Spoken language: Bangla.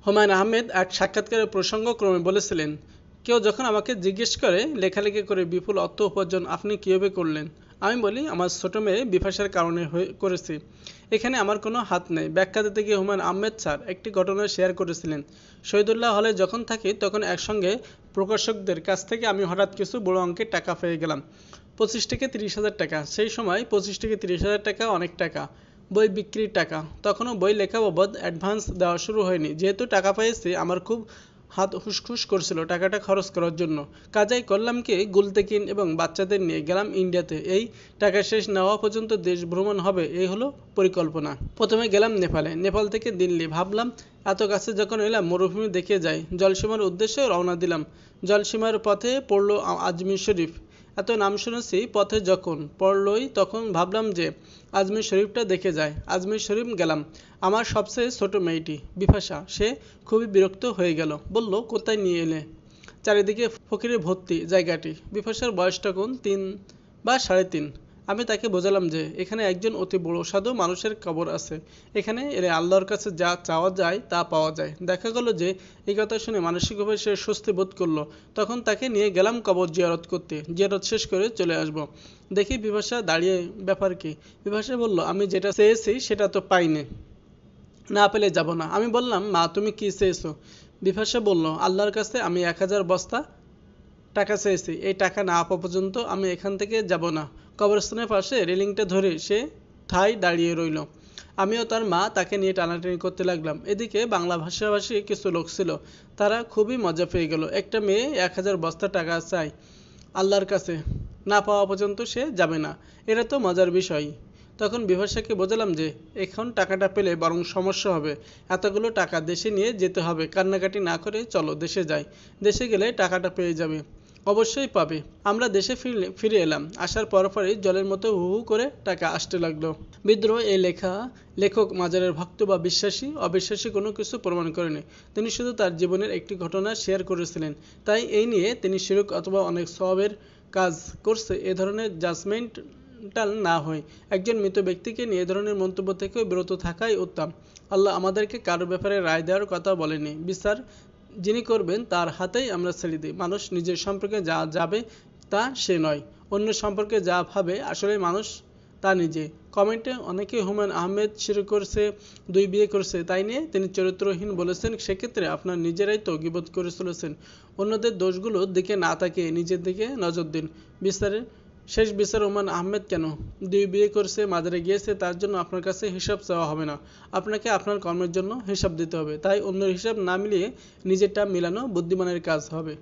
হুমায়ূন আহমেদ এক সাক্ষাৎকারে প্রসঙ্গক্রমে বলেছিলেন, কেউ যখন আমাকে জিজ্ঞেস করে লেখালেখি করে বিপুল অর্থ উপার্জন আপনি কীভাবে করলেন, আমি বলি আমার ছোট মেয়ে বিপাশার কারণে করেছি। এখানে আমার কোনো হাত নেই। ব্যাখ্যা দিতে গিয়ে হুমায়ূন আহমেদ স্যার একটি ঘটনা শেয়ার করেছিলেন। শহীদুল্লাহ হলে যখন থাকি তখন একসঙ্গে প্রকাশকদের কাছ থেকে আমি হঠাৎ কিছু বড় অঙ্কের টাকা পেয়ে গেলাম। 25 থেকে 30,000 টাকা। সেই সময় 25 থেকে 30,000 টাকা অনেক টাকা। বই বিক্রির টাকা। তখনও বই লেখা বাবদ অ্যাডভান্স দেওয়া শুরু হয়নি। যেহেতু টাকা পেয়েছি আমার খুব হাত হুসখুস করছিল টাকাটা খরচ করার জন্য। কাজেই করলাম কি, গুলতেকিন এবং বাচ্চাদের নিয়ে গেলাম ইন্ডিয়াতে। এই টাকা শেষ না হওয়া পর্যন্ত দেশ ভ্রমণ হবে, এই হলো পরিকল্পনা। প্রথমে গেলাম নেপালে, নেপাল থেকে দিল্লি। ভাবলাম এত কাছে যখন এলাম মরুভূমি দেখে যাই। জলসীমার উদ্দেশ্যে রওনা দিলাম। জলসীমার পথে পড়লো আজমির শরীফ। এত নাম শুনেছি, পথে যখন পড়লই তখন ভাবলাম যে আজমির শরীফটা দেখে যায়। আজমির শরীফ গেলাম। আমার সবচেয়ে ছোট মেয়েটি বিপাশা, সে খুবই বিরক্ত হয়ে গেল। বলল, কোথায় নিয়ে এলে? চারিদিকে ফকিরে ভর্তি জায়গাটি। বিপাশার বয়সটা কোন 3 বা 3.5। আমি তাকে বোঝালাম যে এখানে একজন অতি বড় সাধু মানুষের কবর আছে। এখানে এলে আল্লাহর কাছে যা চাওয়া যায় তা পাওয়া যায়। দেখা গেল যে এই কথা শুনে মানসিকভাবে সে স্বস্তি বোধ করলো। তখন তাকে নিয়ে গেলাম কবর জিয়ারত করতে। জিয়ারত শেষ করে চলে আসব। দেখি বিপাশা দাঁড়িয়ে, ব্যাপার কি? বিপাশা বলল, আমি যেটা চেয়েছি সেটা তো পাইনি, না পেলে যাব না। আমি বললাম, মা তুমি কি চেয়েছো? বিপাশা বলল, আল্লাহর কাছে আমি 1000 বস্তা টাকা চেয়েছি। এই টাকা না পাওয়া পর্যন্ত আমি এখান থেকে যাব না। কবরস্থানের পাশে রেলিংটা ধরে সে ঠায় দাঁড়িয়ে রইল। আমিও তার মা তাকে নিয়ে টানাটানি করতে লাগলাম। এদিকে বাংলা ভাষাভাষী কিছু লোক ছিল, তারা খুবই মজা পেয়ে গেল। একটা মেয়ে 1000 বস্তা টাকা চায় আল্লাহর কাছে, না পাওয়া পর্যন্ত সে যাবে না। এটা তো মজার বিষয়। তখন বিভাসাকে বোঝালাম যে এখন টাকাটা পেলে বরং সমস্যা হবে। এতগুলো টাকা দেশে নিয়ে যেতে হবে। কান্নাকাটি না করে চলো দেশে যাই। দেশে গেলে টাকাটা পেয়ে যাবে। অবশ্যই পাবে। আমরা দেশে ফিরে এলাম। আসার পরপরই জলের মতো হু হু করে টাকা আসতে লাগলো। বিদ্রোহ এই লেখক মাজারের ভক্ত বা বিশ্বাসী অবিশ্বাসী কোনো কিছু প্রমাণ করেনি। তিনি শুধু তার জীবনের একটি ঘটনা শেয়ার করেছিলেন। তাই এই নিয়ে তিনি শিরক অথবা অনেক সওয়াবের কাজ করছে এ ধরনের জাজমেন্টাল না হয়। একজন মৃত ব্যক্তিকে নিয়ে এ ধরনের মন্তব্য থেকেও বিরত থাকাই উত্তম। আল্লাহ আমাদেরকে কারো ব্যাপারে রায় দেওয়ার কথা বলেনি। বিচার যিনি করবেন তার হাতেই আমরা ছেড়ে দিই। মানুষ নিজের সম্পর্কে যা ভাবে তা সে নয়, অন্য সম্পর্কে যা ভাবে আসলে মানুষ তা নিজে। কমেন্টে অনেকে হুমায়ূন আহমেদ শিরক করেছে, 2 বিয়ে করেছে, তাই নিয়ে তিনি চরিত্রহীন বলেছেন। সেক্ষেত্রে আপনার নিজেরাই তো গীবত করে চলেছেন। অন্যদের দোষগুলোর দিকে না তাকিয়ে নিজের দিকে নজর দিন। শেষ বিচার হুমায়ূন আহমেদ কেন 2 বিয়ে করেছে, মাজারে গিয়েছে, তার জন্য আপনার কাছে হিসাব চাওয়া হবে না। আপনাকে আপনার কর্মের জন্য হিসাব দিতে হবে। তাই অন্যের হিসাব না মিলিয়ে নিজেরটা মিলানো বুদ্ধিমানের কাজ হবে।